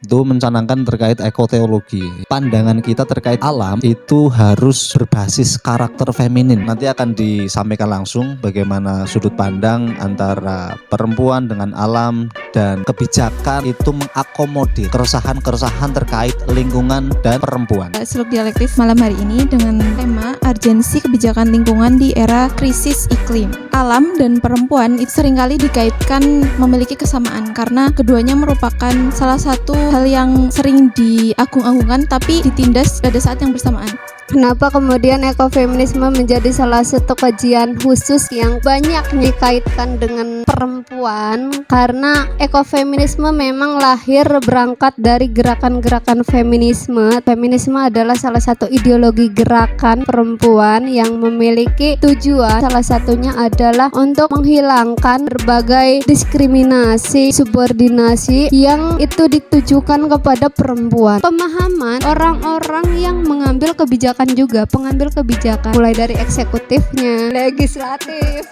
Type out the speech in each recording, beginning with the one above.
itu mencanangkan terkait ekoteologi. Pandangan kita terkait alam itu harus berbasis karakter feminin. Nanti akan disampaikan langsung bagaimana sudut pandang antara perempuan dengan alam dan kebijakan itu mengakomodir keresahan-keresahan terkait lingkungan dan perempuan. Seluk dialektif malam hari ini dengan tema urgensi kebijakan lingkungan di era krisis iklim. Alam dan perempuan itu seringkali dikaitkan memiliki kesamaan karena keduanya merupakan salah satu hal yang sering diagung-agungkan tapi ditindas pada saat yang bersamaan. Kenapa kemudian ekofeminisme menjadi salah satu kajian khusus yang banyak dikaitkan dengan perempuan? Karena ekofeminisme memang lahir berangkat dari gerakan-gerakan feminisme. Feminisme adalah salah satu ideologi gerakan perempuan yang memiliki tujuan, salah satunya adalah untuk menghilangkan berbagai diskriminasi, subordinasi yang itu ditujukan kepada perempuan. Pemahaman orang-orang yang mengambil kebijakan juga, pengambil kebijakan mulai dari eksekutifnya, legislatif,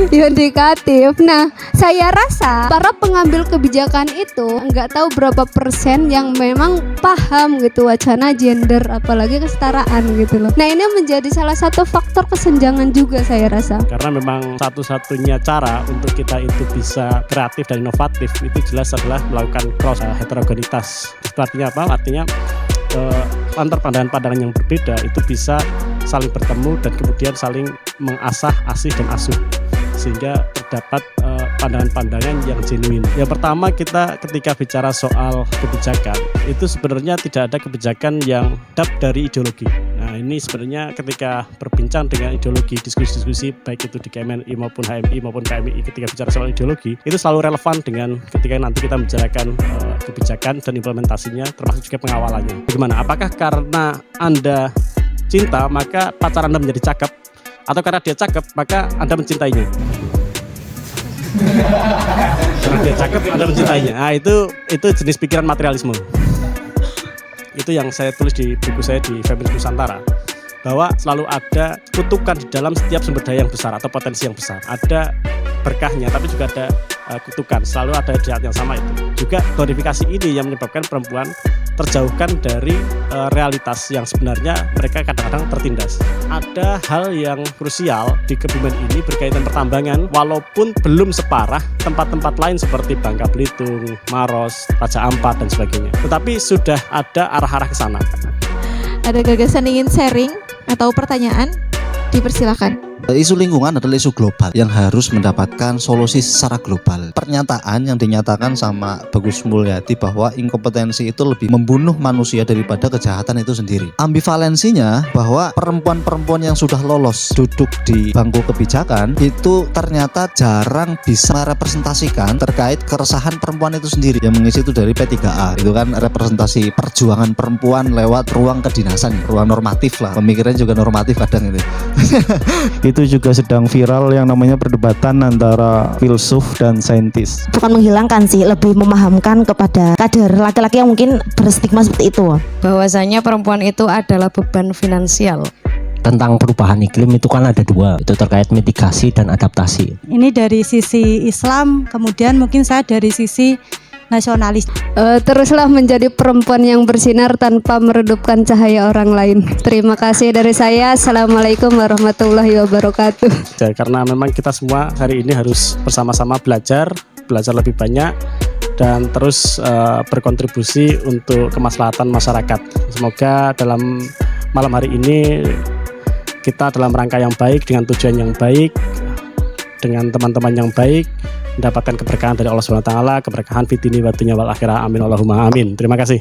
yudikatif. Nah, saya rasa para pengambil kebijakan itu nggak tahu berapa persen yang memang paham gitu wacana gender, apalagi kesetaraan gitu loh. Nah, ini menjadi salah satu faktor kesenjangan juga saya rasa. Karena memang satu-satunya cara untuk kita itu bisa kreatif dan inovatif itu jelas adalah melakukan cross heterogenitas. Itu artinya apa? Artinya antar pandangan-pandangan yang berbeda itu bisa saling bertemu dan kemudian saling mengasah, asih dan asuh sehingga terdapat pandangan-pandangan yang genuine. Yang pertama, kita ketika bicara soal kebijakan itu sebenarnya tidak ada kebijakan yang dap dari ideologi. Nah, ini sebenarnya ketika berbincang dengan ideologi, diskusi-diskusi baik itu di KMNI maupun HMI maupun KMI, ketika bicara soal ideologi itu selalu relevan dengan ketika nanti kita membicarakan kebijakan dan implementasinya termasuk juga pengawalannya. Bagaimana? Apakah karena Anda cinta maka pacar Anda menjadi cakep, atau karena dia cakep maka Anda mencintainya? Karena dia cakep Anda mencintainya. Nah, itu jenis pikiran materialisme. Itu yang saya tulis di buku saya di Feminis Nusantara, bahwa selalu ada kutukan di dalam setiap sumber daya yang besar atau potensi yang besar. Ada berkahnya tapi juga ada kutukan, selalu ada jahat yang sama itu. Juga glorifikasi ini yang menyebabkan perempuan terjauhkan dari realitas yang sebenarnya mereka kadang-kadang tertindas. Ada hal yang krusial di Kebumen ini berkaitan pertambangan, walaupun belum separah tempat-tempat lain seperti Bangka Belitung, Maros, Raja Ampat dan sebagainya. Tetapi sudah ada arah-arah ke sana. Ada gagasan ingin sharing atau pertanyaan? Dipersilakan. Isu lingkungan adalah isu global yang harus mendapatkan solusi secara global. Pernyataan yang dinyatakan sama Bagus Mulyadi bahwa inkompetensi itu lebih membunuh manusia daripada kejahatan itu sendiri. Ambivalensinya bahwa perempuan-perempuan yang sudah lolos duduk di bangku kebijakan itu ternyata jarang bisa merepresentasikan terkait keresahan perempuan itu sendiri. Yang mengisi itu dari P3A, itu kan representasi perjuangan perempuan lewat ruang kedinasan, ruang normatif lah. Pemikirannya juga normatif kadang itu. Itu juga sedang viral yang namanya perdebatan antara filsuf dan saintis. Bukan menghilangkan sih, lebih memahamkan kepada kader laki-laki yang mungkin berstigma seperti itu. Bahwasanya perempuan itu adalah beban finansial. Tentang perubahan iklim itu kan ada dua, itu terkait mitigasi dan adaptasi. Ini dari sisi Islam, kemudian mungkin saya dari sisi nasionalis. Teruslah menjadi perempuan yang bersinar tanpa meredupkan cahaya orang lain. Terima kasih dari saya. Assalamualaikum warahmatullahi wabarakatuh. Karena memang kita semua hari ini harus bersama-sama belajar lebih banyak dan terus berkontribusi untuk kemaslahatan masyarakat. Semoga dalam malam hari ini kita dalam rangka yang baik, dengan tujuan yang baik, dengan teman-teman yang baik, mendapatkan keberkahan dari Allah SWT, keberkahan fitini wa dunya wal akhirah. Amin Allahumma amin. Terima kasih.